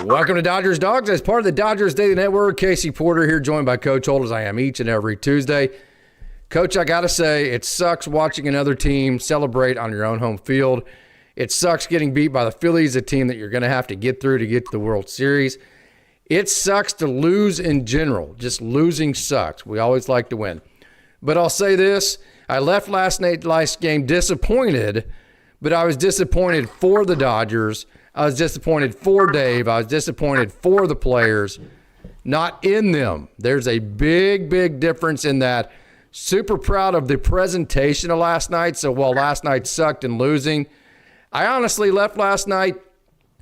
Welcome to Dodgers Dawgs. As part of the Dodgers Daily Network, Casey Porter here, joined by Coach Holt, as I am each and every Tuesday. Coach, I got to say, it sucks watching another team celebrate on your own home field. It sucks getting beat by the Phillies, a team that you're going to have to get through to get to the World Series. It sucks to lose in general. Just losing sucks. We always like to win. But I'll say this. I left last game disappointed, but I was disappointed for the Dodgers. I was disappointed for Dave. I was disappointed for the players, not in them. There's a big, big difference in that. Super proud of the presentation of last night. So while last night sucked and losing, I honestly left last night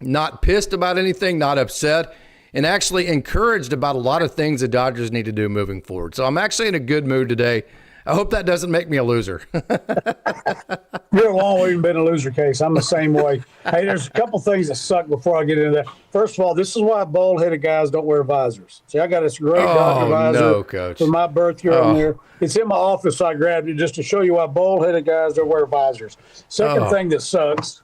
not pissed about anything, not upset, and actually encouraged about a lot of things the Dodgers need to do moving forward. So I'm actually in a good mood today. I hope that doesn't make me a loser. You're long been a loser, Case. I'm the same way. Hey, there's a couple things that suck before I get into that. First of all, this is why bald-headed guys don't wear visors. See, I got this great Dodger visor Coach. for my birthday on there. It's in my office, so I grabbed it just to show you why bald-headed guys don't wear visors. Second thing that sucks,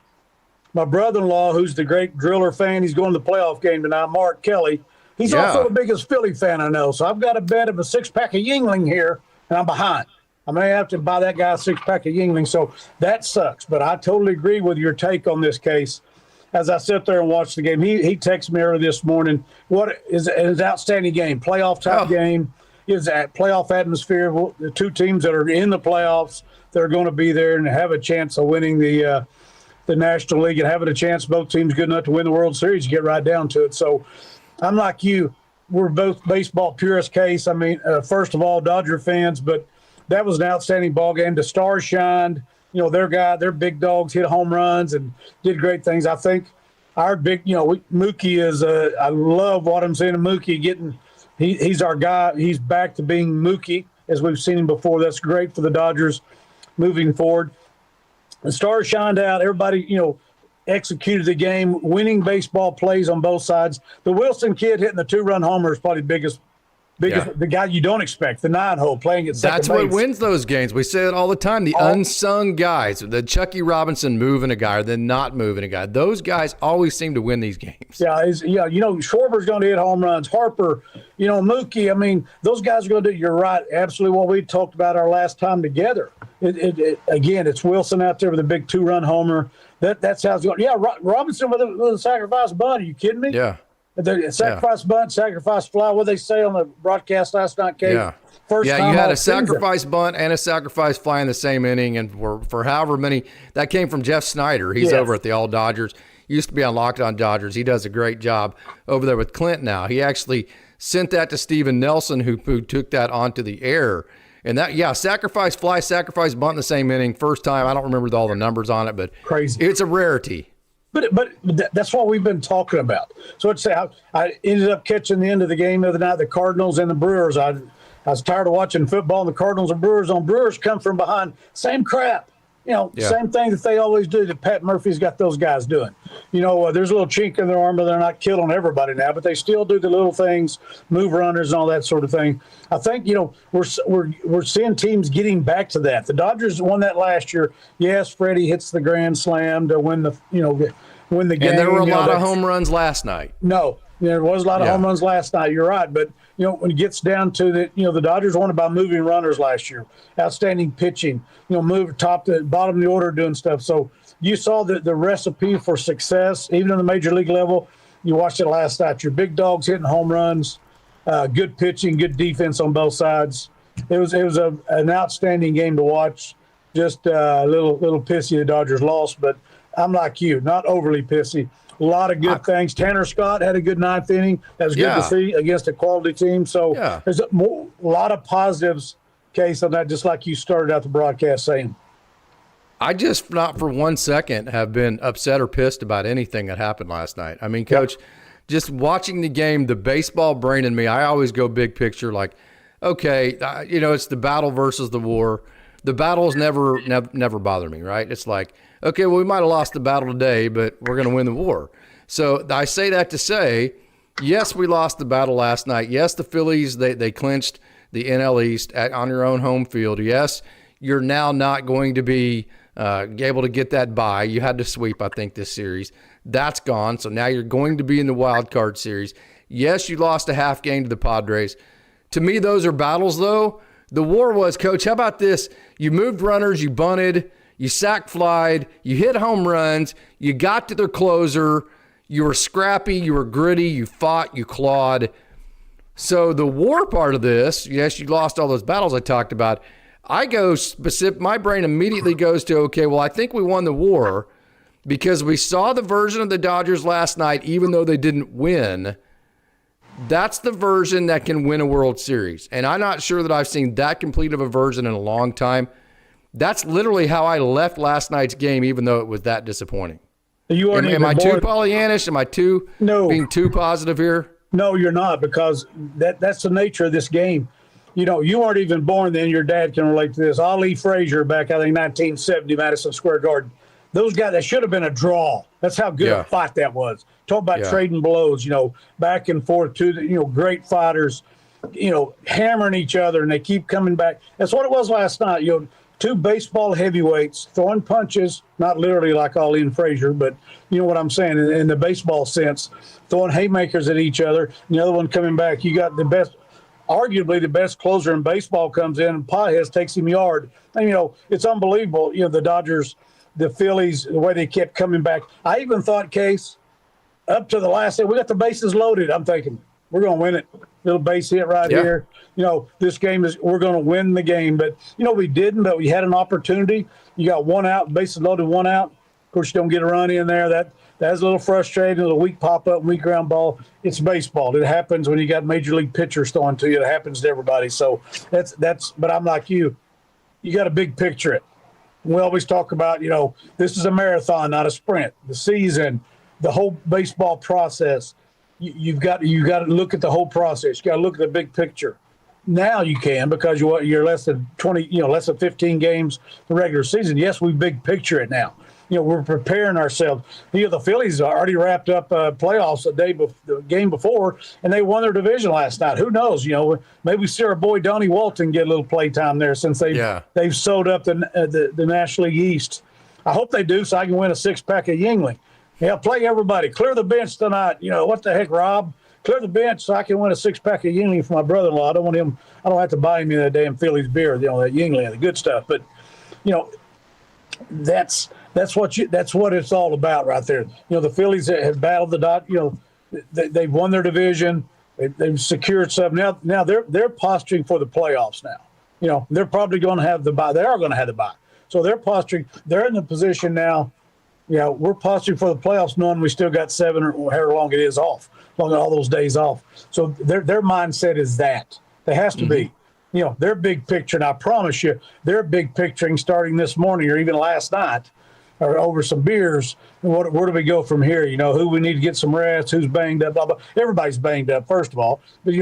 my brother-in-law, who's the great driller fan, he's going to the playoff game tonight, Mark Kelly. He's also the biggest Philly fan I know. So I've got a bet of a six-pack of Yingling here, and I'm behind. I may have to buy that guy a six-pack of Yingling, so that sucks. But I totally agree with your take on this Case. As I sit there and watch the game, he texted me earlier this morning, what is an outstanding game, playoff-type game. Is that playoff atmosphere, the two teams that are in the playoffs, they're going to be there and have a chance of winning the National League and having a chance, both teams good enough to win the World Series, get right down to it. So I'm like you. We're both baseball purist, Case. I mean, first of all, Dodger fans, but that was an outstanding ball game. The stars shined. You know, their big dogs hit home runs and did great things. I think our big, Mookie is I love what I'm seeing of Mookie he's our guy. He's back to being Mookie as we've seen him before. That's great for the Dodgers moving forward. The stars shined out. Everybody, executed the game, winning baseball plays on both sides. The Wilson kid hitting the 2-run homer is probably biggest, the guy you don't expect, the 9-hole playing at second base. That's what wins those games. We say it all the time. The unsung guys, the Chucky Robinson moving a guy or the not moving a guy. Those guys always seem to win these games. Schwarber's going to hit home runs. Harper, Mookie. I mean, those guys are going to do. You're right. Absolutely, what we talked about our last time together. Again, it's Wilson out there with a big 2-run homer. That's how it's going. Yeah, Robinson with a sacrifice bunt. Are you kidding me? Yeah. The sacrifice bunt, sacrifice fly. What did they say on the broadcast last night, Kate? Yeah. You had a sacrifice bunt and a sacrifice fly in the same inning, and for however many, that came from Jeff Snyder. He's over at the All Dodgers. Used to be on Locked On Dodgers. He does a great job over there with Clint now. He actually sent that to Steven Nelson, who took that onto the air. And sacrifice fly, sacrifice bunt in the same inning, first time. I don't remember all the numbers on it, but crazy. It's a rarity. But that's what we've been talking about. So I ended up catching the end of the game the other night, the Cardinals and the Brewers. I was tired of watching football, and the Cardinals and Brewers come from behind. Same crap. Same thing that they always do that Pat Murphy's got those guys doing. There's a little chink in their armor. They're not killing everybody now, but they still do the little things, move runners and all that sort of thing. I think, we're seeing teams getting back to that. The Dodgers won that last year. Yes, Freddie hits the grand slam to win the game. And there were a lot of home runs last night. No, there was a lot of home runs last night. You're right. But, when it gets down to the Dodgers won by moving runners last year. Outstanding pitching, move top to bottom of the order doing stuff. So you saw the recipe for success, even on the major league level. You watched it last night. Your big dogs hitting home runs, good pitching, good defense on both sides. It was an outstanding game to watch. Just a little pissy the Dodgers lost, but I'm like you, not overly pissy. A lot of good things. Tanner Scott had a good ninth inning. That was good to see against a quality team. So there's a lot of positives, Case, on that, just like you started out the broadcast saying. I just not for 1 second have been upset or pissed about anything that happened last night. I mean, Coach, just watching the game, the baseball brain in me, I always go big picture like, okay, it's the battle versus the war. The battles never bother me, right? It's like, okay, well, we might have lost the battle today, but we're going to win the war. So I say that to say, yes, we lost the battle last night. Yes, the Phillies, they clinched the NL East on your own home field. Yes, you're now not going to be able to get that bye. You had to sweep, I think, this series. That's gone. So now you're going to be in the wild card series. Yes, you lost a half game to the Padres. To me, those are battles, though. The war was, Coach, how about this? You moved runners, you bunted, you sack flied, you hit home runs, you got to their closer, you were scrappy, you were gritty, you fought, you clawed. So the war part of this, yes, you lost all those battles I talked about. I go specific, my brain immediately goes to, okay, well, I think we won the war because we saw the version of the Dodgers last night, even though they didn't win. That's the version that can win a World Series. And I'm not sure that I've seen that complete of a version in a long time. That's literally how I left last night's game, even though it was that disappointing. Am I too Pollyannish? Am I being too positive here? No, you're not, because that's the nature of this game. You know, you weren't even born then. Your dad can relate to this. Ali Frazier back, I think, 1970, Madison Square Garden. Those guys, that should have been a draw. That's how good a fight that was. Talk about trading blows, back and forth to, great fighters, hammering each other, and they keep coming back. That's what it was last night. Two baseball heavyweights throwing punches, not literally like Ali and Frazier, but you know what I'm saying in the baseball sense, throwing haymakers at each other. And the other one coming back. You got arguably the best closer in baseball comes in, and Pages takes him yard. And, it's unbelievable. The Dodgers, the Phillies, the way they kept coming back. I even thought, Case, up to the last day, we got the bases loaded. I'm thinking, we're going to win it. Little base hit right here. This game we're going to win the game. But, we didn't, but we had an opportunity. You got one out, bases loaded, one out. Of course, you don't get a run in there. That's a little frustrating. A little weak pop-up, weak ground ball. It's baseball. It happens when you got major league pitchers throwing to you. It happens to everybody. So but I'm like you. You got to big picture it. We always talk about, this is a marathon, not a sprint. The season, the whole baseball process. You've got to look at the whole process. You got to look at the big picture. Now you can, because you're less than 20, less than 15 games the regular season. Yes, we big picture it now. We're preparing ourselves. The Phillies already wrapped up playoffs the game before, and they won their division last night. Who knows? Maybe we see our boy Donnie Walton get a little play time there since they've sewed up the National League East. I hope they do, so I can win a 6-pack of Yingling. Yeah, play everybody. Clear the bench tonight. What the heck, Rob? Clear the bench so I can win a 6-pack of Yingling for my brother-in-law. I don't have to buy him any of that damn Phillies beer, that Yingling, the good stuff. But, that's what it's all about right there. The Phillies have battled the Dodgers. They've won their division. They've secured something. Now they're posturing for the playoffs now. They're probably going to have the bye. They are going to have the bye. So they're posturing. They're in the position now. We're posturing for the playoffs, knowing we still got 7 or however long it is off, all those days off. So their mindset is that. It has to be. Their big picture, and I promise you, they're big picturing starting this morning or even last night or over some beers. Where do we go from here? Who we need to get some rest, who's banged up, blah, blah. Everybody's banged up, first of all. But,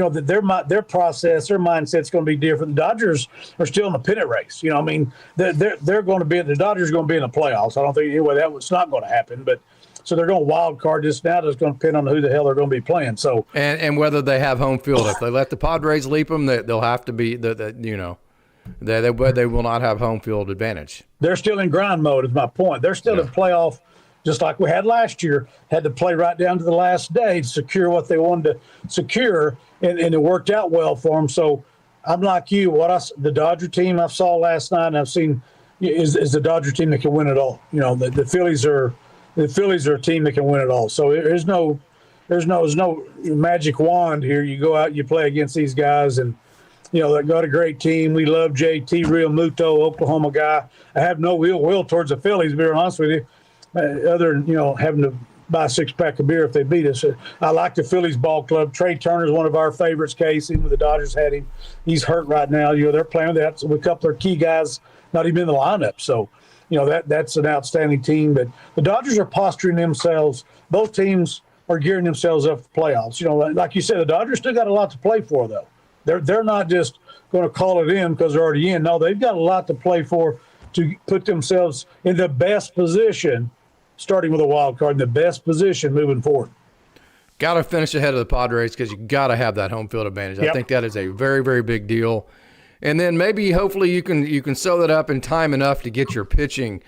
their process, their mindset's going to be different. The Dodgers are still in the pennant race. They're going to be – the Dodgers are going to be in the playoffs. I don't think anyway that's not going to happen. But so they're going to wild card this now. It's going to depend on who the hell they're going to be playing. So and whether they have home field. If they let the Padres leap them, they'll have to be they will not have home field advantage. They're still in grind mode is my point. They're still in playoff, just like we had last year, had to play right down to the last day to secure what they wanted to secure, and it worked out well for them. So I'm like you. The Dodger team I saw last night and I've seen is the Dodger team that can win it all. The Phillies are a team that can win it all. So there's no magic wand here. You go out, you play against these guys, and they've got a great team. We love JT Real Muto, Oklahoma guy. I have no ill will towards the Phillies, to be honest with you, other than, having to buy a 6-pack of beer if they beat us. I like the Phillies ball club. Trey Turner's one of our favorites, Casey, when the Dodgers had him. He's hurt right now. They're playing that with a couple of their key guys not even in the lineup. So, that's an outstanding team. But the Dodgers are posturing themselves. Both teams are gearing themselves up for the playoffs. Like you said, the Dodgers still got a lot to play for, though. They're not just going to call it in because they're already in. No, they've got a lot to play for to put themselves in the best position, starting with a wild card, in the best position moving forward. Got to finish ahead of the Padres because you got to have that home field advantage. I think that is a very, very big deal. And then hopefully you can sew that up in time enough to get your pitching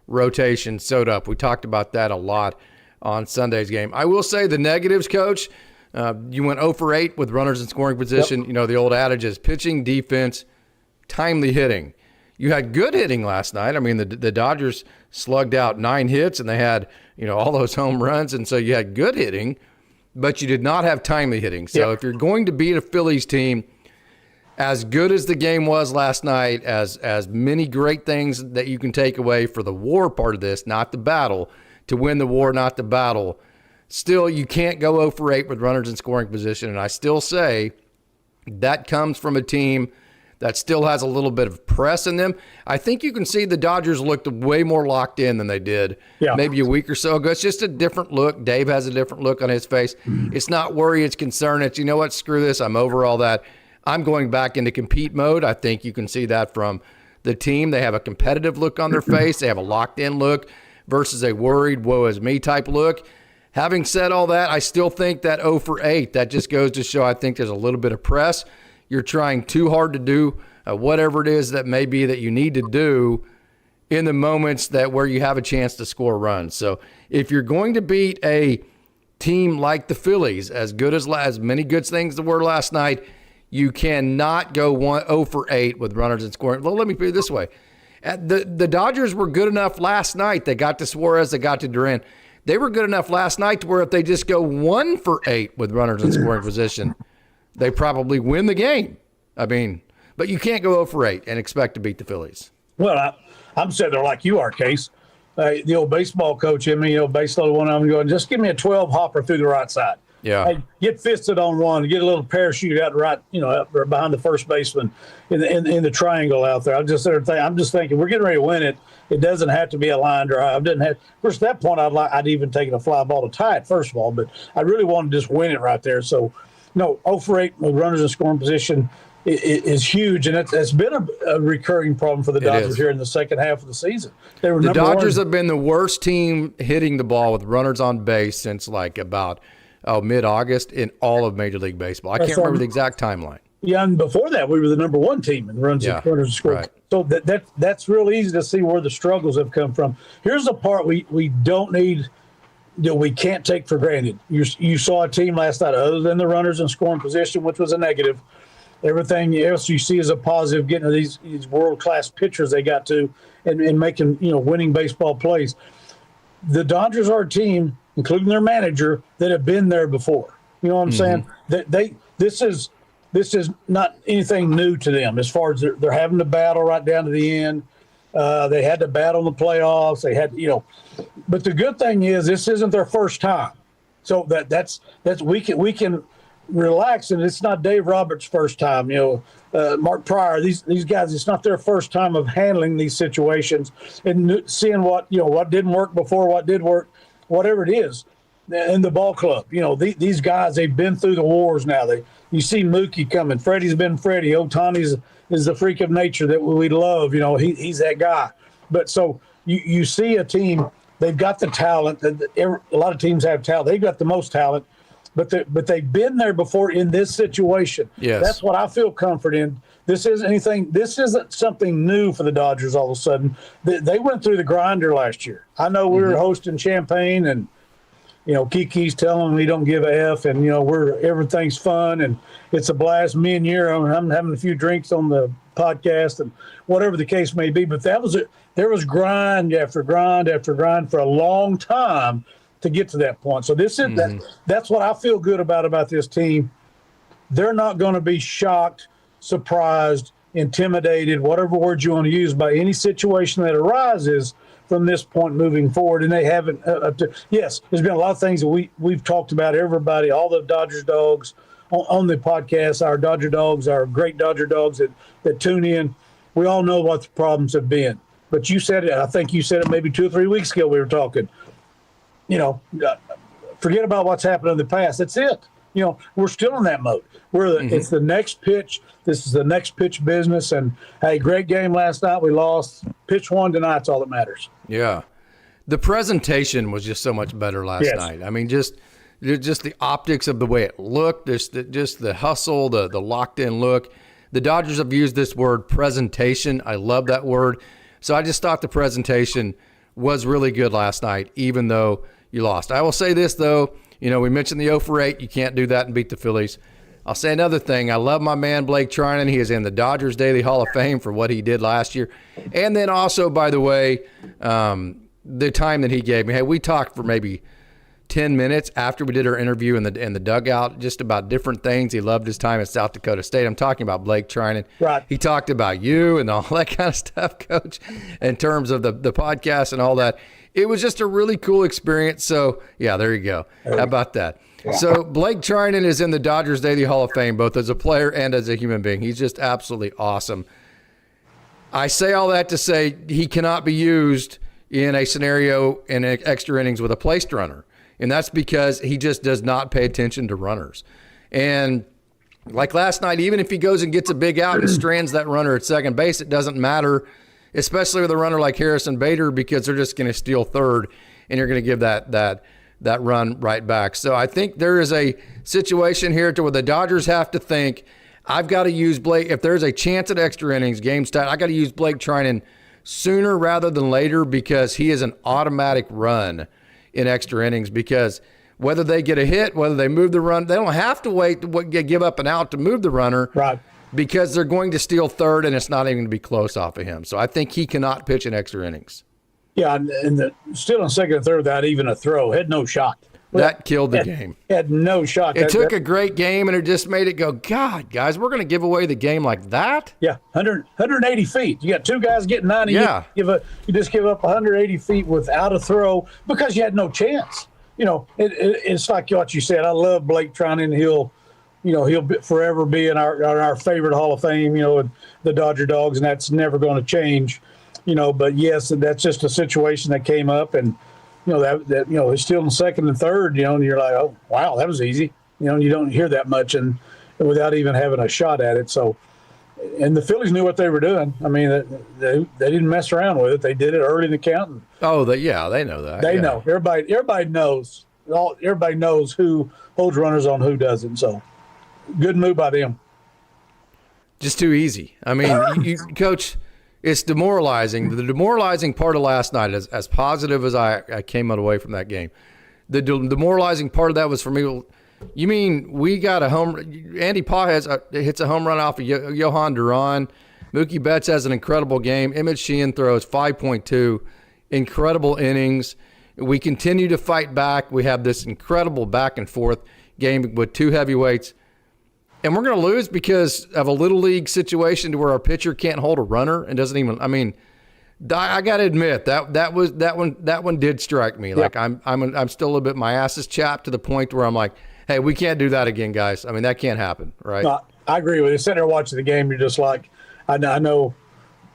rotation sewed up. We talked about that a lot on Sunday's game. I will say the negatives, Coach. You went 0 for 8 with runners in scoring position. Yep. You know, the old adage is pitching, defense, timely hitting. You had good hitting last night. I mean, the Dodgers slugged out 9 hits, and they had, you know, all those home runs, and so you had good hitting, but you did not have timely hitting. So if you're going to beat a Phillies team, as good as the game was last night, as many great things that you can take away for the war part of this, not the battle, to win the war, not the battle, still you can't go 0 for 8 with runners in scoring position. And I still say that comes from a team that still has a little bit of press in them. I think you can see the Dodgers looked way more locked in than they did maybe a week or so ago. It's just a different look. Dave has a different look on his face. It's not worry, it's concern. It's, you know what, screw this, I'm over all that. I'm going back into compete mode. I think you can see that from the team. They have a competitive look on their face. They have a locked-in look versus a worried, woe is me type look. Having said all that, I still think that 0 for 8, that just goes to show I think there's a little bit of press. You're trying too hard to do whatever it is that may be that you need to do in the moments that where you have a chance to score runs. So if you're going to beat a team like the Phillies, as good as many good things there were last night, you cannot go 0 for 8 with runners in scoring. Well, let me put it this way. The Dodgers were good enough last night. They got to Suarez, they got to Duran. They were good enough last night to where if they just go 1 for 8 with runners in scoring position, they probably win the game. I mean, but you can't go 0 for 8 and expect to beat the Phillies. Well, I'm sitting there like you are, Case. The old baseball coach in me, baseball one of them going, just give me a 12 hopper through the right side. Yeah. Hey, get fisted on one, get a little parachute out right, out behind the first baseman in the triangle out there. I'm just thinking we're getting ready to win it. It doesn't have to be a line drive. Of course, at that point, I'd even taken a fly ball to tie it first of all, but I really wanted to just win it right there. So, 0 for 8 with runners in scoring position is huge, and it's been a recurring problem for the Dodgers here in the second half of the season. The Dodgers have been the worst team hitting the ball with runners on base since like about mid-August in all of Major League Baseball. I can't remember the exact timeline. Yeah, and before that, we were the number 1 team in runners in scoring. Right. So that's real easy to see where the struggles have come from. Here's the part we don't need. We can't take for granted. You saw a team last night, other than the runners in scoring position, which was a negative. Everything else you see is a positive, getting to these world-class pitchers they got to and making, winning baseball plays. The Dodgers are a team, including their manager, that have been there before. You know what I'm saying? This is not anything new to them as far as they're having to battle right down to the end. They had to battle in the playoffs. They had, but the good thing is this isn't their first time. So that's we can relax, and it's not Dave Roberts' first time. Mark Pryor, these guys, it's not their first time of handling these situations and seeing what didn't work before, what did work, whatever it is. In the ball club, these guys, they've been through the wars now. You see Mookie coming. Freddie's been Freddie. Ohtani's is the freak of nature that we love. He's that guy. But so you see a team, they've got the talent. A lot of teams have talent. They've got the most talent, but they've been there before in this situation. Yes. That's what I feel comfort in. This isn't something new for the Dodgers all of a sudden. They went through the grinder last year. I know we were hosting Champaign, and Kiki's telling me we don't give a F, and everything's fun and it's a blast. Me and I'm having a few drinks on the podcast and whatever the case may be. But there was grind after grind after grind for a long time to get to that point. So this is that's what I feel good about this team. They're not going to be shocked, surprised, intimidated, whatever word you want to use, by any situation that arises from this point moving forward. And they haven't yes, there's been a lot of things that we've talked about, everybody, all the Dodgers dogs on the podcast, our Dodger dogs, our great Dodger dogs that tune in. We all know what the problems have been. But you said it, I think you said it maybe 2 or 3 weeks ago we were talking. Forget about what's happened in the past. That's it. We're still in that mode. It's the next pitch. This is the next pitch business. And, hey, great game last night. We lost. Pitch one tonight's all that matters. Yeah. The presentation was just so much better last night. I mean, just the optics of the way it looked, just the hustle, the locked-in look. The Dodgers have used this word presentation. I love that word. So I just thought the presentation was really good last night, even though, you lost. I will say this, though. We mentioned the 0 for 8. You can't do that and beat the Phillies. I'll say another thing. I love my man, Blake Treinen. He is in the Dodgers Daily Hall of Fame for what he did last year. And then also, by the way, the time that he gave me. Hey, we talked for maybe 10 minutes after we did our interview in the dugout just about different things. He loved his time at South Dakota State. I'm talking about Blake Treinen. Right. He talked about you and all that kind of stuff, Coach, in terms of the podcast and all that. It was just a really cool experience. So, yeah, there you go. How about that? So Blake Treinen is in the Dodgers Daily Hall of Fame, both as a player and as a human being. He's just absolutely awesome. I say all that to say he cannot be used in a scenario in extra innings with a placed runner. And that's because he just does not pay attention to runners. And like last night, even if he goes and gets a big out and strands that runner at second base, it doesn't matter, especially with a runner like Harrison Bader, because they're just going to steal third and you're going to give that run right back. So I think there is a situation here to where the Dodgers have to think, I've got to use Blake. If there's a chance at extra innings, game stat, I got to use Blake Treinen sooner rather than later, because he is an automatic run in extra innings, because whether they get a hit, whether they move the run, they don't have to wait to give up an out to move the runner, right? Because they're going to steal third and it's not even going to be close off of him. So I think he cannot pitch in extra innings. Yeah, and still in second and third without even a throw, had no shot. That killed the game. Had no shot. It took a great game, and it just made it go, God, guys, we're going to give away the game like that? Yeah, 180 feet. You got two guys getting 90. Yeah. You just give up 180 feet without a throw because you had no chance. It's like what you said. I love Blake Treinen. He'll forever be in our favorite Hall of Fame, the Dodger Dogs, and that's never going to change. But yes, that's just a situation that came up, and it's still in second and third, and you're like, oh wow, that was easy. And you don't hear that much, and without even having a shot at it. So, and the Phillies knew what they were doing. I mean, they didn't mess around with it. They did it early in the count. They know that. They know. Everybody knows. Everybody knows who holds runners on, who doesn't. So, good move by them. Just too easy. I mean, Coach. It's demoralizing. The demoralizing part of last night, as positive as I came away from that game, the demoralizing part of that was for me. You mean we got a home? Andy Pah hits a home run off of Johan Duran. Mookie Betts has an incredible game. Emmett Sheehan throws 5.2, incredible innings. We continue to fight back. We have this incredible back and forth game with two heavyweights. And we're going to lose because of a little league situation to where our pitcher can't hold a runner and doesn't even. I mean, I got to admit that one did strike me. Like I'm still a little bit, my ass is chapped to the point where I'm like, hey, we can't do that again, guys. I mean, that can't happen, right? No, I agree with you. Sitting there watching the game, you're just like, I know,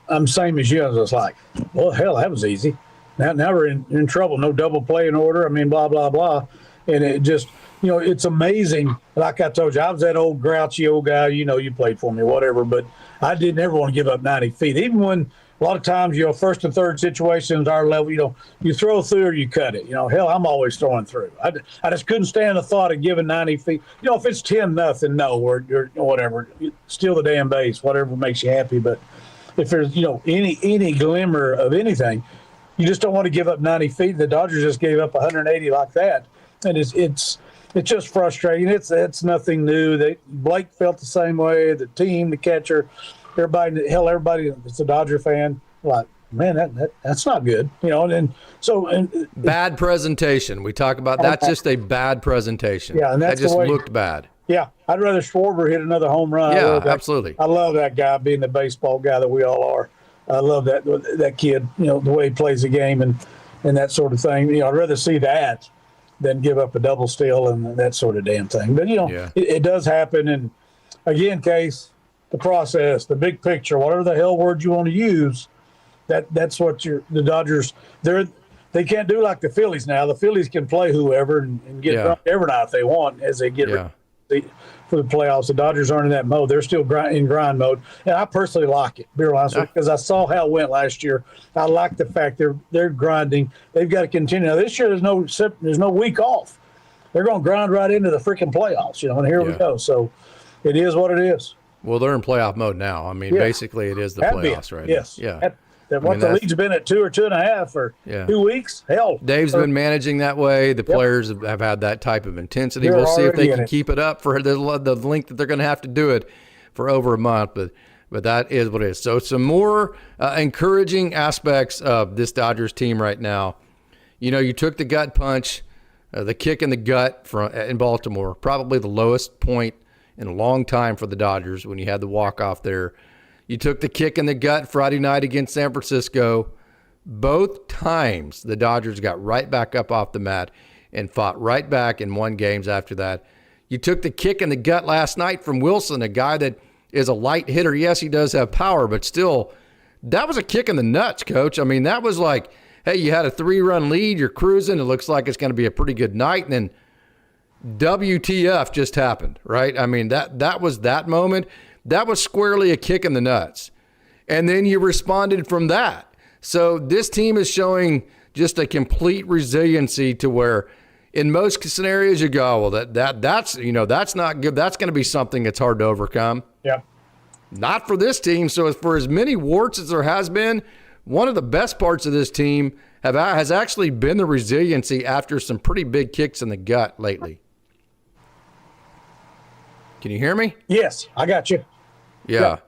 I'm same as you. I was just like, well, hell, that was easy. Now we're in trouble. No double play in order. I mean, blah blah blah, and it just. It's amazing. Like I told you, I was that old grouchy old guy. You played for me, whatever. But I didn't ever want to give up 90 feet. Even when a lot of times, first and third situations, our level, you throw through or you cut it. Hell, I'm always throwing through. I just couldn't stand the thought of giving 90 feet. If it's 10-0, no, or whatever, steal the damn base, whatever makes you happy. But if there's, any glimmer of anything, you just don't want to give up 90 feet. The Dodgers just gave up 180 like that. And it's just frustrating. It's nothing new. Blake felt the same way. The team, the catcher, everybody that's a Dodger fan, like, man, that's not good. And bad presentation. We talk about that's just a bad presentation. Yeah, and that just looked bad. Yeah, I'd rather Schwarber hit another home run. Yeah, absolutely. I love that guy, being the baseball guy that we all are. I love that kid. The way he plays the game and that sort of thing. I'd rather see that than give up a double steal and that sort of damn thing. But, it does happen. And, again, Case, the process, the big picture, whatever the hell word you want to use, that's what the Dodgers – they can't do like the Phillies now. The Phillies can play whoever and get drunk every night if they want as they get for the playoffs. The Dodgers aren't in that mode. They're still in grind mode. And I personally like it, be honest with you, because I saw how it went last year. I like the fact they're grinding. They've got to continue. Now, this year there's no week off. They're going to grind right into the freaking playoffs, and here we go. So it is what it is. Well, they're in playoff mode now. I mean, basically it is the playoffs right now. Yes. Yeah. The lead's been at 2 or 2.5 for 2 weeks. Hell, Dave's been managing that way. The players have had that type of intensity. We'll see if they can keep it up for the length that they're going to have to do it for over a month. But that is what it is. So some more encouraging aspects of this Dodgers team right now. You took the gut punch, the kick in the gut in Baltimore, probably the lowest point in a long time for the Dodgers when you had the walk-off there. You took the kick in the gut Friday night against San Francisco. Both times the Dodgers got right back up off the mat and fought right back and won games after that. You took the kick in the gut last night from Wilson, a guy that is a light hitter. Yes, he does have power, but still, that was a kick in the nuts, Coach. I mean, that was like, hey, you had a 3-run lead, you're cruising, it looks like it's going to be a pretty good night, and then WTF just happened, right? I mean, that was that moment. That was squarely a kick in the nuts. And then you responded from that. So this team is showing just a complete resiliency to where in most scenarios you go, well, that's not good. That's going to be something that's hard to overcome. Yeah. Not for this team. So for as many warts as there has been, one of the best parts of this team has actually been the resiliency after some pretty big kicks in the gut lately. Can you hear me? Yes, I got you. Yeah.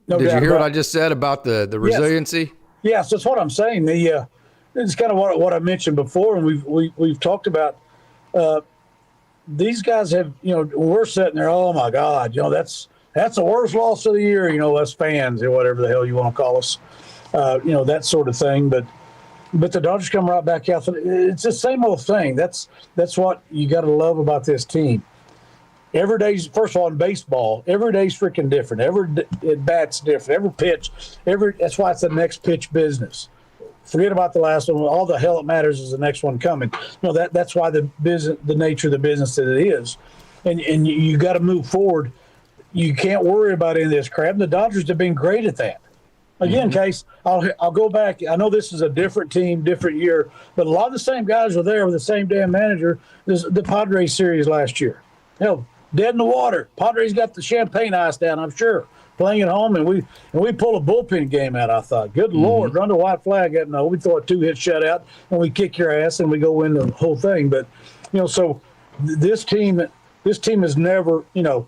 No Did doubt you hear about what I just said about the resiliency? Yes, that's what I'm saying. It's kind of what I mentioned before, and we've talked about. These guys have, we're sitting there. Oh my God, that's the worst loss of the year. Us fans or whatever the hell you want to call us. That sort of thing. But the Dodgers come right back out. It's the same old thing. That's what you got to love about this team. Every day's, first of all, in baseball, every day's freaking different. Every at-bat's different. Every pitch, that's why it's the next pitch business. Forget about the last one. All the hell that matters is the next one coming. That's why the nature of the business that it is. And you got to move forward. You can't worry about any of this crap. And the Dodgers have been great at that. Again, Case, I'll go back. I know this is a different team, different year, but a lot of the same guys were there with the same damn manager. The Padres series last year. Hell, dead in the water. Padres got the champagne ice down, I'm sure, playing at home, and we pull a bullpen game out. I thought, good Lord, run the white flag. No, we throw a 2-hit shutout, and we kick your ass, and we go win the whole thing. But so this team has never, a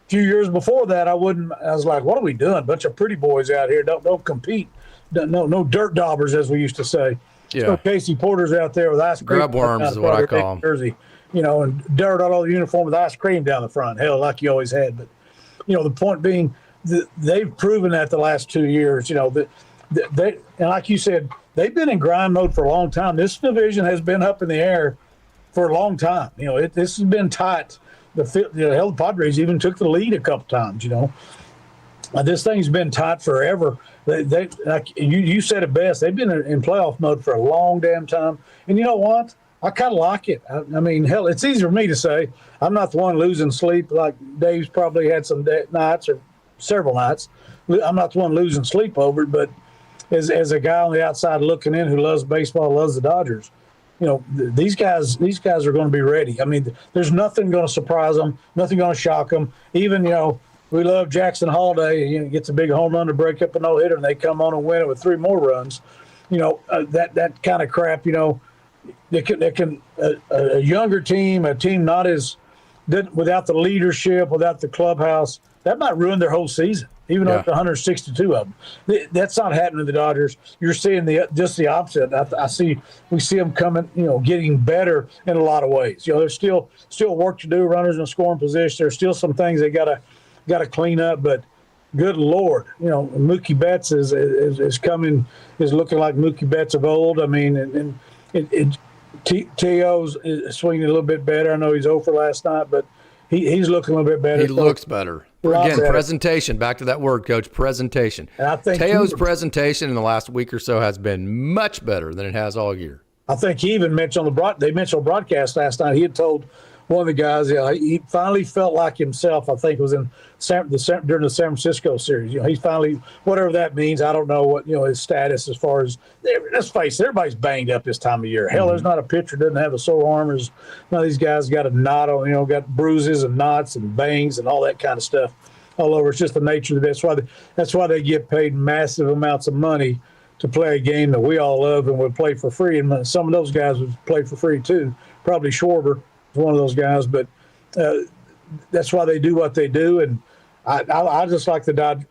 few years before that, I was like, what are we doing? Bunch of pretty boys out here. Don't compete. No dirt daubers, as we used to say. Yeah. So Casey Porter's out there with ice cream. Grub worms is what I call them. Jersey. And dirt on all the uniform with ice cream down the front. Hell, like you always had. But, the point being, they've proven that the last 2 years, that they, and like you said, they've been in grind mode for a long time. This division has been up in the air for a long time. This has been tight. The Padres even took the lead a couple times, This thing's been tight forever. They like you said it best. They've been in playoff mode for a long damn time. And you know what? I kind of like it. I mean, hell, it's easy for me to say. I'm not the one losing sleep like Dave's probably had some nights or several nights. I'm not the one losing sleep over it, but as a guy on the outside looking in who loves baseball, loves the Dodgers, these guys are going to be ready. I mean, there's nothing going to surprise them, nothing going to shock them. Even, we love Jackson Holiday. He gets a big home run to break up a no-hitter, and they come on and win it with 3 more runs. That kind of crap, They can a younger team, a team not as without the leadership, without the clubhouse, that might ruin their whole season. Even up to 162 of them, that's not happening to the Dodgers. You're seeing just the opposite. We see them coming, getting better in a lot of ways. There's still work to do. Runners in scoring position. There's still some things they got to clean up, but. Good Lord, Mookie Betts is looking like Mookie Betts of old. I mean, and T.O.'s swinging a little bit better. I know he's over last night, but he's looking a little bit better. He looks better. Again, presentation. Back to that word, Coach, presentation. And I think Teo's presentation in the last week or so has been much better than it has all year. I think he even mentioned on the broadcast last night, he had told one of the guys, he finally felt like himself. I think it was in during the San Francisco series. He finally, whatever that means, I don't know what his status as far as. Let's face it, everybody's banged up this time of year. Hell, there's not a pitcher that doesn't have a sore arm. None of these guys got a knot on, got bruises and knots and bangs and all that kind of stuff. all over. It's just the nature of it. That's why they get paid massive amounts of money to play a game that we all love and would play for free. And some of those guys would play for free too. Probably Schwarber is one of those guys, but that's why they do what they do. And I just like the Dodgers.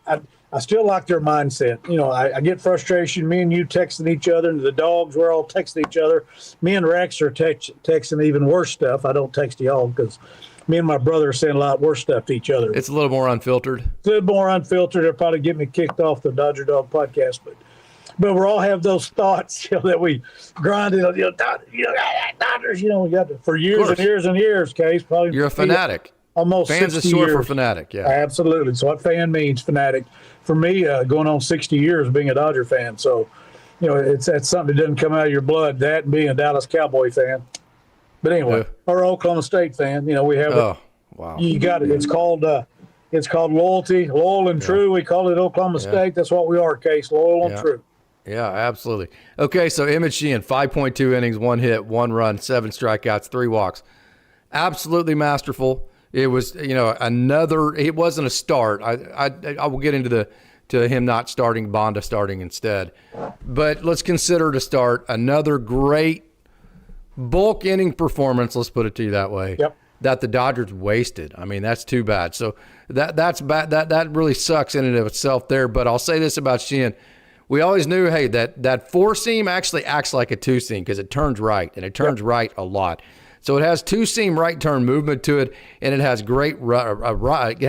I still like their mindset. You know, I get frustration. Me and you texting each other, and the Dawgs, we're all texting each other. Me and Rex are texting even worse stuff. I don't text y'all because me and my brother are saying a lot worse stuff to each other. It's a little more unfiltered. It's a little more unfiltered. It'll probably get me kicked off the Dodger Dog podcast, but we all have those thoughts, that we grind it. Dodgers. We got for years and years and years. Case probably you're a fanatic. Almost fans 60 are short years. for fanatic. Yeah, absolutely. So what fan means fanatic for me, going on 60 years being a Dodger fan. So that's something that doesn't come out of your blood. That and being a Dallas Cowboy fan. But anyway, or Oklahoma State fan. We have. Oh, wow. You got it. It's called loyalty, loyal and true. We call it Oklahoma State. That's what we are, Case. Loyal and true. Yeah, absolutely. Okay, so Emmett Sheehan, 5.2 innings, 1 hit, 1 run, 7 strikeouts, 3 walks. Absolutely masterful. It was, it wasn't a start. I will get into him not starting, Bonda starting instead. But let's consider to start another great bulk inning performance, let's put it to you that way, that the Dodgers wasted. I mean, that's too bad. So that's bad. That really sucks in and of itself there. But I'll say this about Sheehan. We always knew, hey, that 4-seam actually acts like a 2-seam because it turns right, and it turns right a lot. So it has 2-seam right turn movement to it, and it has great ride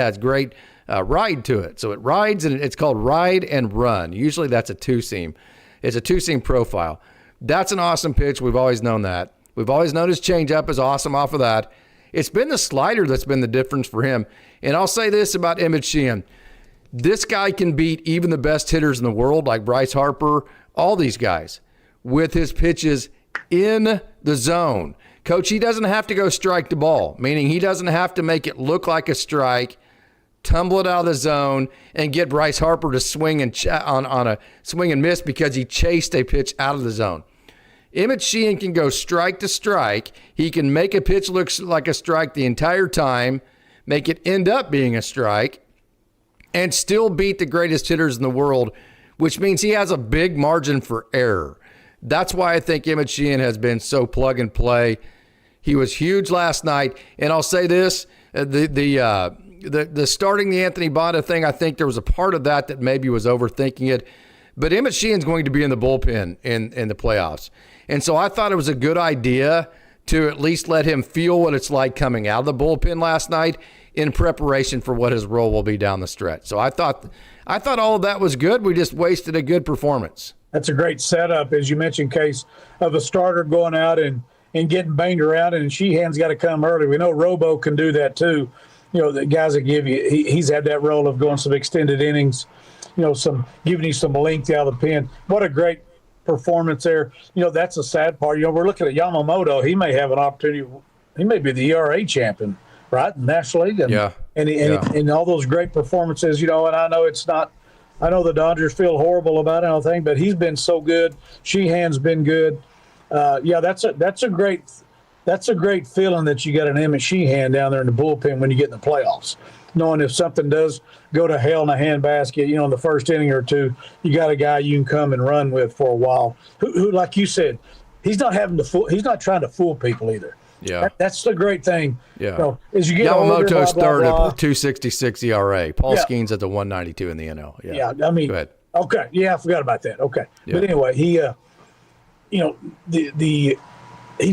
to it. So it rides, and it's called ride and run. Usually that's a 2-seam. It's a 2-seam profile. That's an awesome pitch. We've always known that. We've always known his changeup is awesome off of that. It's been the slider that's been the difference for him. And I'll say this about Emmett Sheehan. This guy can beat even the best hitters in the world, like Bryce Harper, all these guys, with his pitches in the zone. Coach, he doesn't have to go strike the ball, meaning he doesn't have to make it look like a strike, tumble it out of the zone, and get Bryce Harper to swing and on a swing and miss because he chased a pitch out of the zone. Emmett Sheehan can go strike to strike. He can make a pitch look like a strike the entire time, make it end up being a strike, and still beat the greatest hitters in the world, which means he has a big margin for error. That's why I think Emmett Sheehan has been so plug and play. He was huge last night, and I'll say this: the starting the Anthony Bonda thing, I think there was a part of that maybe was overthinking it. But Emmett Sheehan's going to be in the bullpen in the playoffs, and so I thought it was a good idea to at least let him feel what it's like coming out of the bullpen last night in preparation for what his role will be down the stretch. So I thought all of that was good. We just wasted a good performance. That's a great setup, as you mentioned, Case, of a starter going out and getting banged around, and Sheehan's got to come early. We know Robo can do that too. The guys that give you, he's had that role of going some extended innings, some giving you some length out of the pen. What a great performance there. That's a sad part. We're looking at Yamamoto. He may have an opportunity. He may be the ERA champion, right? National League. And all those great performances, and I know it's not, I know the Dodgers feel horrible about it, I don't think, but he's been so good. Sheehan's been good. That's a great feeling that you got an Emmett Sheehan down there in the bullpen when you get in the playoffs. Knowing if something does go to hell in a handbasket, in the first inning or two, you got a guy you can come and run with for a while. Who like you said, he's not trying to fool people either. Yeah, that's the great thing. Yeah, as you get Yamamoto's older, third at 2.66 ERA. Paul Skeen's at the 1.92 in the NL. Yeah, I mean, go ahead. Okay, yeah, I forgot about that. Okay, but anyway, he, he's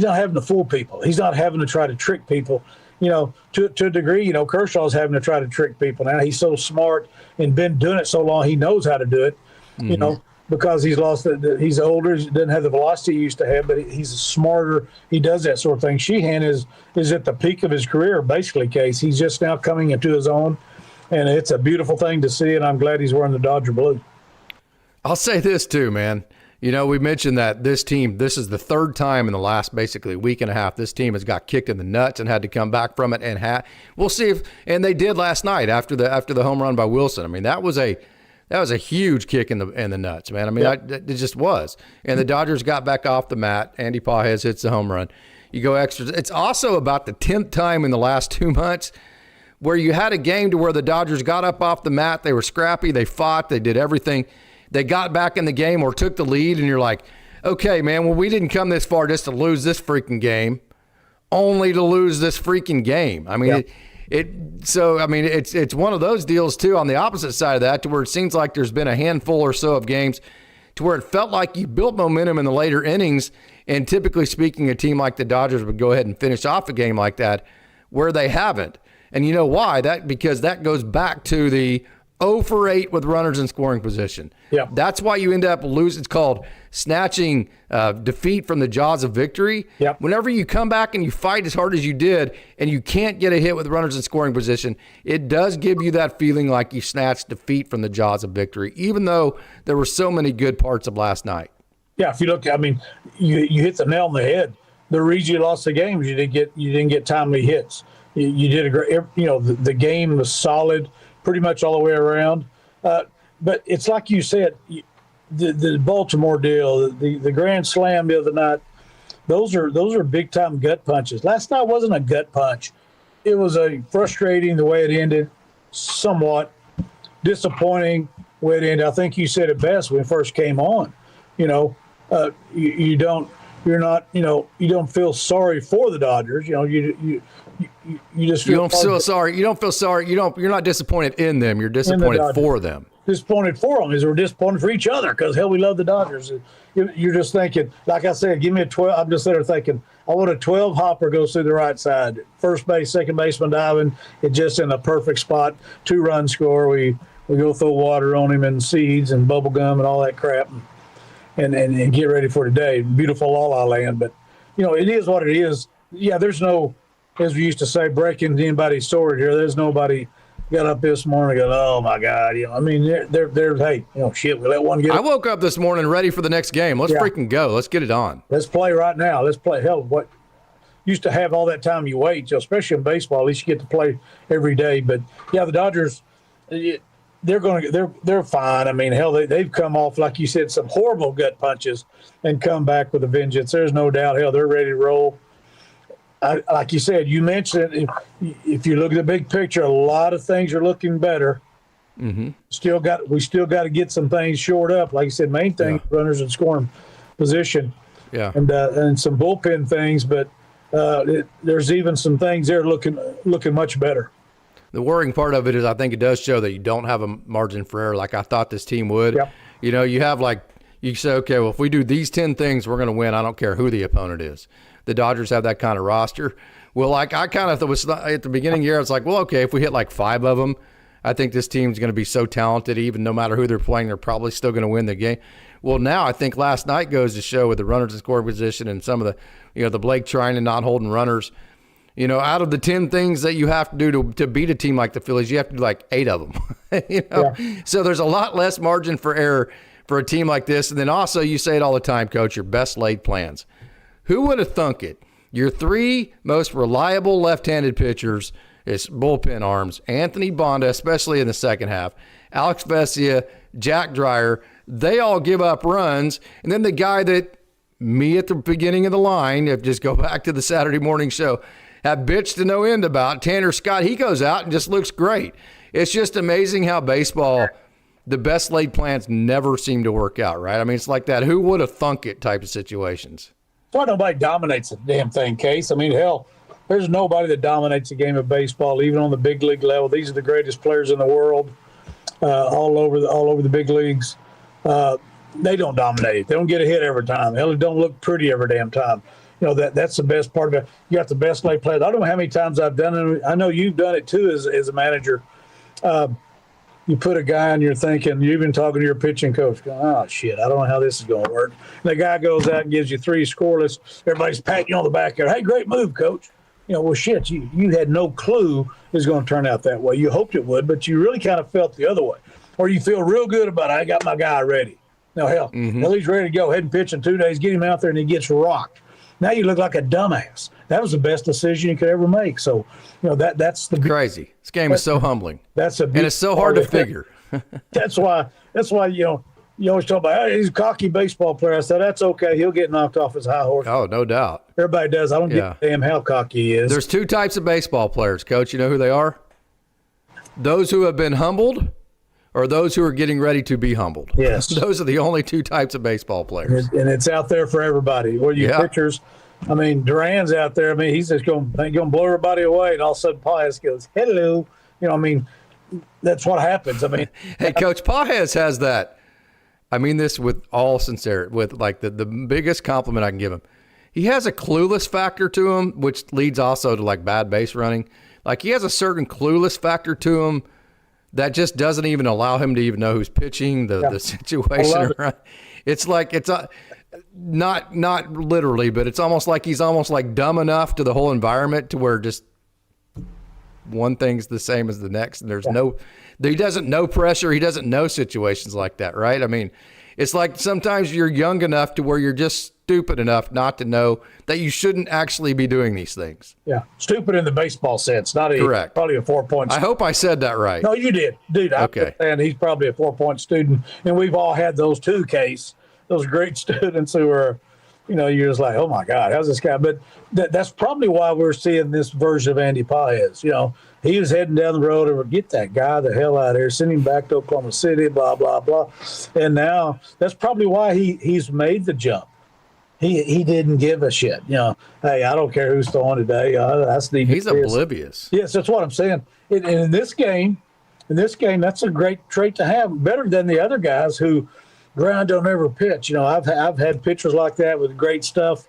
not having to fool people. He's not having to try to trick people. To a degree, Kershaw's having to try to trick people now. He's so smart and been doing it so long, he knows how to do it. Because he's lost he's older, he doesn't have the velocity he used to have, but he's smarter. He does that sort of thing. Sheehan is at the peak of his career, basically, Case. He's just now coming into his own, and it's a beautiful thing to see, and I'm glad he's wearing the Dodger blue. I'll say this too, man. We mentioned that this team, this is the third time in the last basically week and a half, this team has got kicked in the nuts and had to come back from it. And we'll see and they did last night after the home run by Wilson. I mean, that was a huge kick in the nuts, man. I mean, it just was. And the Dodgers got back off the mat. Andy Pages hits the home run. You go extras. It's also about the 10th time in the last 2 months where you had a game to where the Dodgers got up off the mat, they were scrappy, they fought, they did everything. They got back in the game or took the lead, and you're like, okay, man, well, we didn't come this far just to lose this freaking game, only to lose this freaking game. I mean, it's one of those deals, too, on the opposite side of that, to where it seems like there's been a handful or so of games to where it felt like you built momentum in the later innings, and typically speaking, a team like the Dodgers would go ahead and finish off a game like that, where they haven't. And you know why? Because that goes back to the 0 for 8 with runners in scoring position. Yeah. That's why you end up losing. It's called snatching defeat from the jaws of victory. Yeah. Whenever you come back and you fight as hard as you did and you can't get a hit with runners in scoring position, it does give you that feeling like you snatched defeat from the jaws of victory, even though there were so many good parts of last night. Yeah, if you look, I mean, you hit the nail on the head. The reason you lost the game is you didn't get timely hits. You did a great, the game was solid pretty much all the way around. But it's like you said, the Baltimore deal, the grand slam the other night, those are big time gut punches. Last night wasn't a gut punch. It was a frustrating the way it ended, somewhat disappointing way it ended. I think you said it best when it first came on. You don't feel sorry for the Dodgers. You just feel you don't feel sorry. You don't feel sorry. You're not disappointed in them. You're disappointed for them. Disappointed for them is we're disappointed for each other because hell, we love the Dodgers. You're just thinking, like I said, give me a 12. I'm just there thinking, I want a 12 hopper goes through the right side, first base, second baseman diving, it just in a perfect spot, 2-run score. We go throw water on him and seeds and bubble gum and all that crap, and get ready for today. Beautiful La La Land, but it is what it is. Yeah, there's no, as we used to say, breaking anybody's sword here. There's nobody got up this morning and go, oh my God. I mean, they're hey, shit, we let one get. I woke up this morning ready for the next game. Let's freaking go. Let's get it on. Let's play right now. Let's play. Hell, what used to have all that time you wait, especially in baseball, at least you get to play every day. But yeah, the Dodgers, they're fine. I mean, hell, they've come off, like you said, some horrible gut punches and come back with a vengeance. There's no doubt. Hell, they're ready to roll. Like you said, you mentioned if you look at the big picture, a lot of things are looking better. Mm-hmm. We still got to get some things shored up. Like you said, main thing, runners in scoring position, and some bullpen things. But there's even some things there looking much better. The worrying part of it is I think it does show that you don't have a margin for error like I thought this team would. Yep. You have you say, okay, well, if we do these 10 things, we're going to win. I don't care who the opponent is. The Dodgers have that kind of roster. Well, I kind of was at the beginning of the year, I was like, well, okay, if we hit 5 of them, I think this team's going to be so talented, even no matter who they're playing, they're probably still going to win the game. Well, now I think last night goes to show with the runners in scoring position and some of the, the Blake Treinen not holding runners. Out of the 10 things that you have to do to beat a team like the Phillies, you have to do 8 of them. So there's a lot less margin for error for a team like this. And then also, you say it all the time, Coach, your best laid plans. Who would have thunk it? Your 3 most reliable left-handed pitchers is bullpen arms. Anthony Bonda, especially in the second half. Alex Vesia, Jack Dreyer, they all give up runs. And then the guy that me at the beginning of the line, if just go back to the Saturday morning show, have bitched to no end about, Tanner Scott, he goes out and just looks great. It's just amazing how baseball, the best laid plans never seem to work out, right? I mean, it's like that who would have thunk it type of situations. Why nobody dominates the damn thing, Case? I mean, hell, there's nobody that dominates a game of baseball, even on the big league level. These are the greatest players in the world, all over the big leagues. They don't dominate. They don't get a hit every time. Hell, it don't look pretty every damn time. That's the best part of it. You got the best laid players. I don't know how many times I've done it. I know you've done it too as a manager. You put a guy and you're thinking, you've been talking to your pitching coach, going, oh, shit, I don't know how this is going to work. And the guy goes out and gives you 3 scoreless. Everybody's patting you on the back there. Hey, great move, coach. Well, shit, you had no clue it was going to turn out that way. You hoped it would, but you really kind of felt the other way. Or you feel real good about it. I got my guy ready. Now, hell, he's ready to go ahead and pitch in 2 days. Get him out there and he gets rocked. Now you look like a dumbass. That was the best decision you could ever make. So, that's the crazy. This game is so humbling. And it's so hard to figure. That's why you always talk about, hey, he's a cocky baseball player. I said, that's okay. He'll get knocked off his high horse. Oh, no doubt. Everybody does. I don't give a damn how cocky he is. There's 2 types of baseball players, Coach. You know who they are? those who have been humbled or those who are getting ready to be humbled. Yes. Those are the only two types of baseball players. And it's out there for everybody. Well, you pitchers, I mean, Duran's out there. I mean, he's just going to blow everybody away. And all of a sudden, Paez goes, hello. You know, I mean, that's what happens. I mean, hey, Coach, Paez has that. I mean this with all sincerity, with like the biggest compliment I can give him. He has a clueless factor to him, which leads also to like bad base running. Like he has a certain clueless factor to him that just doesn't even allow him to even know who's pitching, the situation. Right? It's like not literally, but it's almost like he's almost like dumb enough to the whole environment to where just one thing's the same as the next, and he doesn't know pressure. He doesn't know situations like that, right? I mean, it's like sometimes you're young enough to where you're just stupid enough not to know that you shouldn't actually be doing these things. Yeah, stupid in the baseball sense, not correct. Probably a 4-point. I hope I said that right. No, you did, dude. Okay. And he's probably a 4-point student, and we've all had those those great students who are, you know, you're just like, oh my God, how's this guy? But that's probably why we're seeing this version of Andy Paez. You know, he was heading down the road and get that guy the hell out of here, send him back to Oklahoma City, blah, blah, blah. And now that's probably why he's made the jump. He didn't give a shit. You know, hey, I don't care who's throwing today. He's oblivious. Yes, that's what I'm saying. And in this game, that's a great trait to have. Better than the other guys who ground don't ever pitch. You know, I've had pitchers like that with great stuff.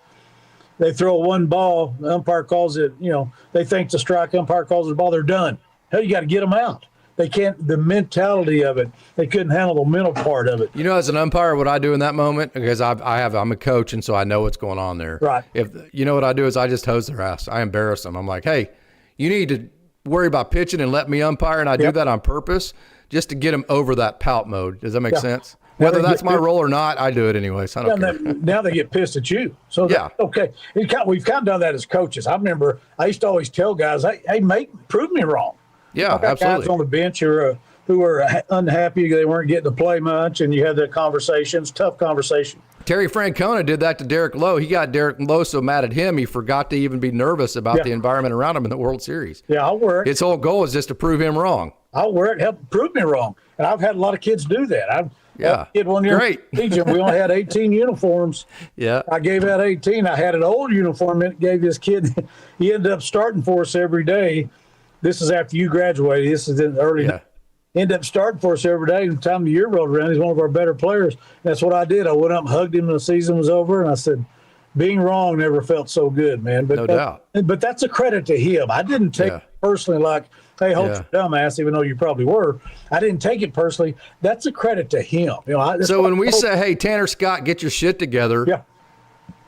They throw one ball, the umpire calls it, you know, they think it's a strike, umpire calls it a ball, they're done. Hell, you got to get them out. They can't, the mentality of it, they couldn't handle the mental part of it. You know, as an umpire, what I do in that moment, because I'm a coach, and so I know what's going on there. Right. If you know what I do is I just hose their ass. I embarrass them. I'm like, hey, you need to worry about pitching and let me umpire, and I do that on purpose just to get them over that pout mode. Does that make sense? Whether that's my role or not, I do it anyway. So I don't care. Now they get pissed at you. So okay, we've kind of done that as coaches. I remember I used to always tell guys, "Hey, mate, prove me wrong." Yeah, absolutely. Guys on the bench who were unhappy they weren't getting to play much, and you had the conversations, tough conversation. Terry Francona did that to Derek Lowe. He got Derek Lowe so mad at him, he forgot to even be nervous about the environment around him in the World Series. Yeah, I'll work. His whole goal is just to prove him wrong. I'll work, help prove me wrong. And I've had a lot of kids do that. Kid one year, great. We only had 18 uniforms. Yeah. I gave out 18. I had an old uniform and gave this kid, he ended up starting for us every day. This is after you graduated. This is in the early ended up starting for us every day. And the time the year rolled around, he's one of our better players. That's what I did. I went up and hugged him when the season was over, and I said, being wrong never felt so good, man. But no doubt. But that's a credit to him. I didn't take it personally like, hey, hold your dumbass, even though you probably were. I didn't take it personally. That's a credit to him. You know. So when we say, hey, Tanner Scott, get your shit together,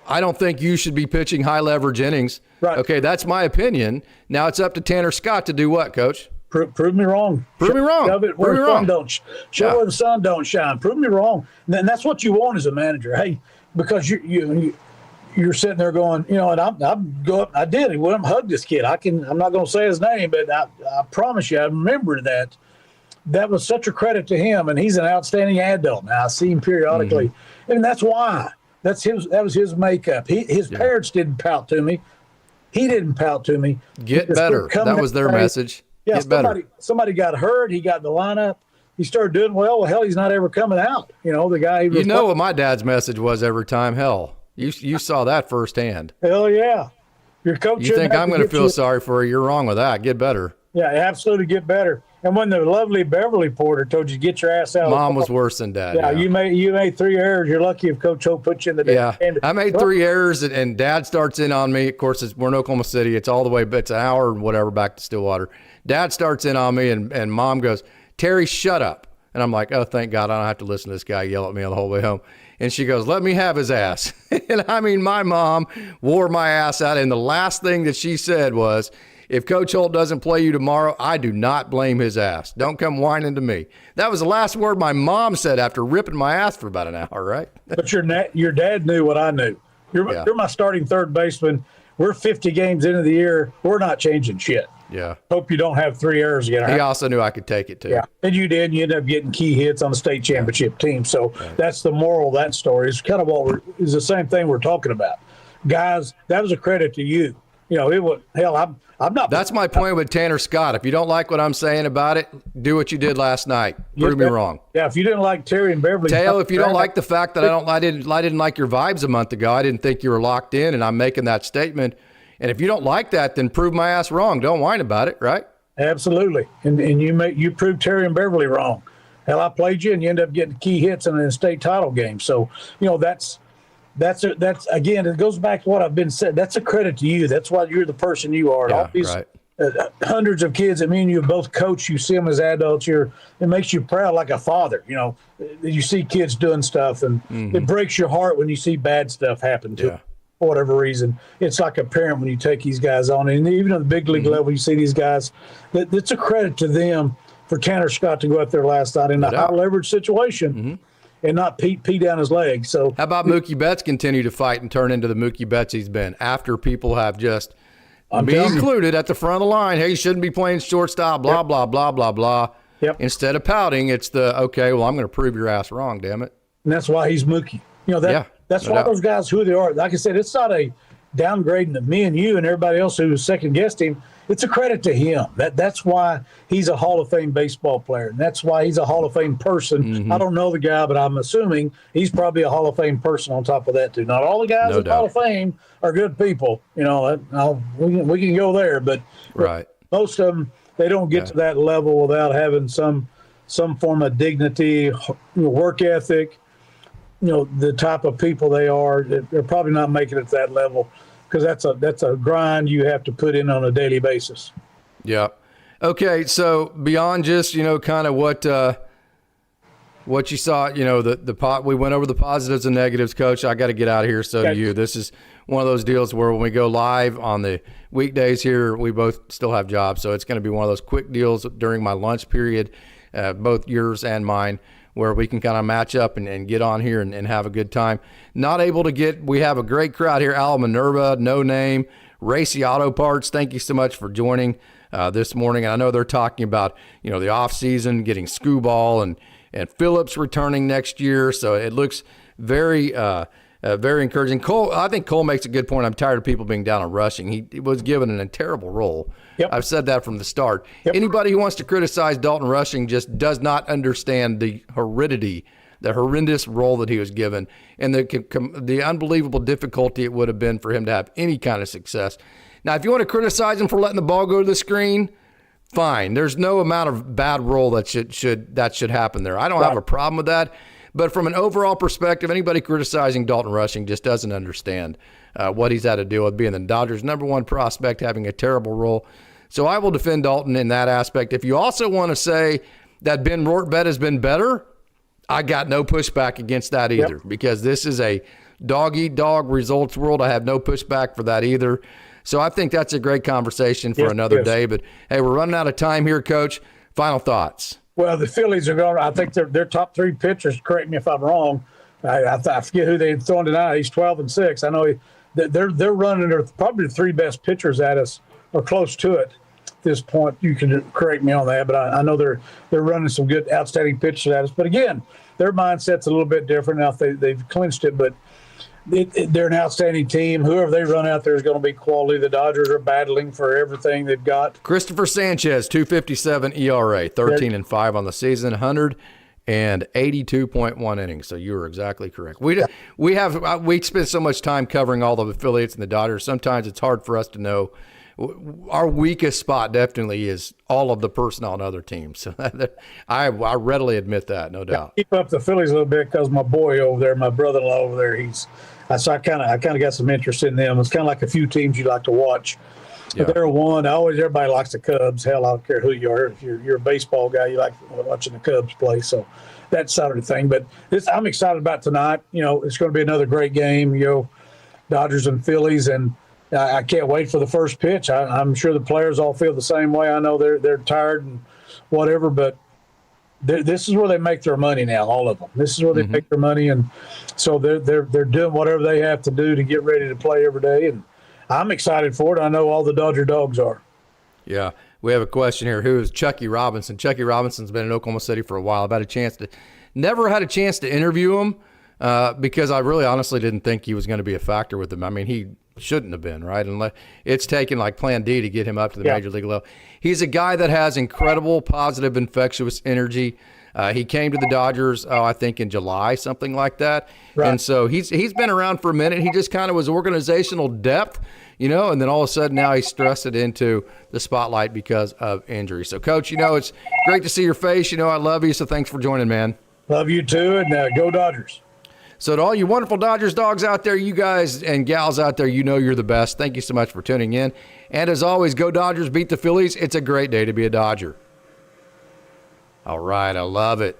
I don't think you should be pitching high leverage innings. Right. Okay, that's my opinion. Now it's up to Tanner Scott to do what, Coach? Prove me wrong. Prove me wrong. Shove it where the sun don't show where the sun don't shine. Prove me wrong. And that's what you want as a manager. Hey, because you're sitting there going, you know, and I go up. I did. I went up and hugged this kid. I'm not going to say his name, but I promise you, I remember that. That was such a credit to him, and he's an outstanding adult. Now I see him periodically, and that's why. That was his makeup. His parents didn't pout to me. He didn't pout to me. Get better. That was their message. Yeah, Get better. Somebody got hurt. He got in the lineup. He started doing well. Well, hell, he's not ever coming out. You know, the guy. You know what my dad's message was every time? Hell, you saw that firsthand. Hell yeah. Your coach. You think I'm going to feel sorry for you? You're wrong with that. Get better. Yeah, absolutely get better. And when the lovely Beverly Porter told you get your ass out, Mom was worse than Dad. Yeah, you made 3 errors. You're lucky if Coach Hope put you in the day. Yeah, I made 3 errors, and Dad starts in on me. Of course, we're in Oklahoma City. It's all the way, but it's an hour and whatever back to Stillwater. Dad starts in on me, and Mom goes, Terry, shut up. And I'm like, oh, thank God I don't have to listen to this guy yell at me on the whole way home. And she goes, let me have his ass. And I mean, my mom wore my ass out, and the last thing that she said was, if Coach Holt doesn't play you tomorrow, I do not blame his ass. Don't come whining to me. That was the last word my mom said after ripping my ass for about an hour, right? But your dad knew what I knew. You're my starting third baseman. We're 50 games into the year. We're not changing shit. Yeah. Hope you don't have 3 errors again. He also knew I could take it, too. Yeah, and you did. You ended up getting key hits on the state championship team. So that's the moral of that story. It's kind of is the same thing we're talking about. Guys, that was a credit to you. it would. Hell, I'm not. That's my point with Tanner Scott. If you don't like what I'm saying about it, do what you did last night. Prove me wrong. Yeah, if you didn't like Terry and Beverly, Tail, if you don't like the fact that I didn't like your vibes a month ago, I didn't think you were locked in, and I'm making that statement. And if you don't like that, then prove my ass wrong. Don't whine about it, right? Absolutely. And you proved Terry and Beverly wrong. Hell, I played you, and you end up getting key hits in a state title game. So that's again, it goes back to what I've been said. That's a credit to you. That's why you're the person you are. Yeah, all these right. Hundreds of kids that me and you have both coached, you see them as adults. It makes you proud like a father. You see kids doing stuff, and it breaks your heart when you see bad stuff happen to them for whatever reason. It's like a parent when you take these guys on, and even on the big league level, you see these guys. It's a credit to them for Tanner Scott to go out there last night in a high leverage situation. And not pee down his leg. So how about Mookie Betts continue to fight and turn into the Mookie Betts he's been after people have just me included at the front of the line? Hey, you shouldn't be playing shortstop. Blah blah blah blah blah. Yep. Instead of pouting, it's okay. Well, I'm going to prove your ass wrong. Damn it. And that's why he's Mookie. That's why those guys who they are. Like I said, it's not a downgrading of me and you and everybody else who second guessed him. It's a credit to him. That's why he's a Hall of Fame baseball player. And that's why he's a Hall of Fame person. I don't know the guy, but I'm assuming he's probably a Hall of Fame person on top of that, too. Not all the guys in the Hall of Fame are good people. We can go there, but most of them, they don't get to that level without having some form of dignity, work ethic, the type of people they are. They're probably not making it to that level. Because that's a grind you have to put in on a daily basis. Yeah. Okay. So beyond just kind of what you saw, the pot. We went over the positives and negatives, Coach. I got to get out of here. So do you. This is one of those deals where when we go live on the weekdays here, we both still have jobs. So it's going to be one of those quick deals during my lunch period, both yours and mine, where we can kind of match up and get on here and have a good time. Not able to we have a great crowd here. Al Minerva, No Name, Racy Auto Parts. Thank you so much for joining this morning. And I know they're talking about, the off season, getting Scooball and Phillips returning next year. So it looks very encouraging. I think Cole makes a good point. I'm tired of people being down on rushing. He was given a terrible role. Yep. I've said that from the start. Yep. Anybody who wants to criticize Dalton Rushing just does not understand the horrendous role that he was given, and the unbelievable difficulty it would have been for him to have any kind of success. Now, if you want to criticize him for letting the ball go to the screen, fine. There's no amount of bad role that should happen there. I don't have a problem with that. But from an overall perspective, anybody criticizing Dalton Rushing just doesn't understand what he's had to deal with being the Dodgers' number one prospect, having a terrible role. So I will defend Dalton in that aspect. If you also want to say that Ben Rortvedt has been better, I got no pushback against that either, because this is a dog-eat-dog results world. I have no pushback for that either. So I think that's a great conversation for another day. But, hey, we're running out of time here, Coach. Final thoughts. Well, the Phillies are going. I think their top three pitchers. Correct me if I'm wrong. I forget who they've thrown tonight. He's 12-6. I know they're running. They're probably the three best pitchers at us, or close to it. At this point, you can correct me on that, but I know they're running some good, outstanding pitchers at us. But again, their mindset's a little bit different now. They've clinched it, but they're an outstanding team. Whoever they run out there is going to be quality. The Dodgers are battling for everything they've got. Christopher Sanchez, 2.57 ERA, 13-5 on the season, 182.1 innings. So you were exactly correct. We spend so much time covering all the affiliates and the Dodgers. Sometimes it's hard for us to know. Our weakest spot definitely is all of the personnel on other teams. So I readily admit that, no doubt. Keep up the Phillies a little bit because my boy over there, my brother-in-law over there, I kind of got some interest in them. It's kind of like a few teams you like to watch. Yeah. They're one. Everybody likes the Cubs. Hell, I don't care who you are. If you're a baseball guy, you like watching the Cubs play. So that's sort of the thing. But I'm excited about tonight. It's going to be another great game. Dodgers and Phillies, and I can't wait for the first pitch. I'm sure the players all feel the same way. I know they're tired and whatever, but this is where they make their money now. All of them. This is where they make their money, and so they're doing whatever they have to do to get ready to play every day. And I'm excited for it. I know all the Dodger dogs are. Yeah, we have a question here. Who is Chucky Robinson? Chucky Robinson's been in Oklahoma City for a while. Never had a chance to interview him. because I really honestly didn't think he was going to be a factor with them. I mean, he shouldn't have been, right? Unless it's taken like plan D to get him up to the major league level. He's a guy that has incredible, positive, infectious energy. He came to the Dodgers, I think in July, something like that. Right. And so he's been around for a minute. He just kind of was organizational depth, and then all of a sudden now he's stressed it into the spotlight because of injury. So, Coach, it's great to see your face. I love you, so thanks for joining, man. Love you too, and go Dodgers. So to all you wonderful Dodgers dogs out there, you guys and gals out there, you're the best. Thank you so much for tuning in. And as always, go Dodgers, beat the Phillies. It's a great day to be a Dodger. All right, I love it.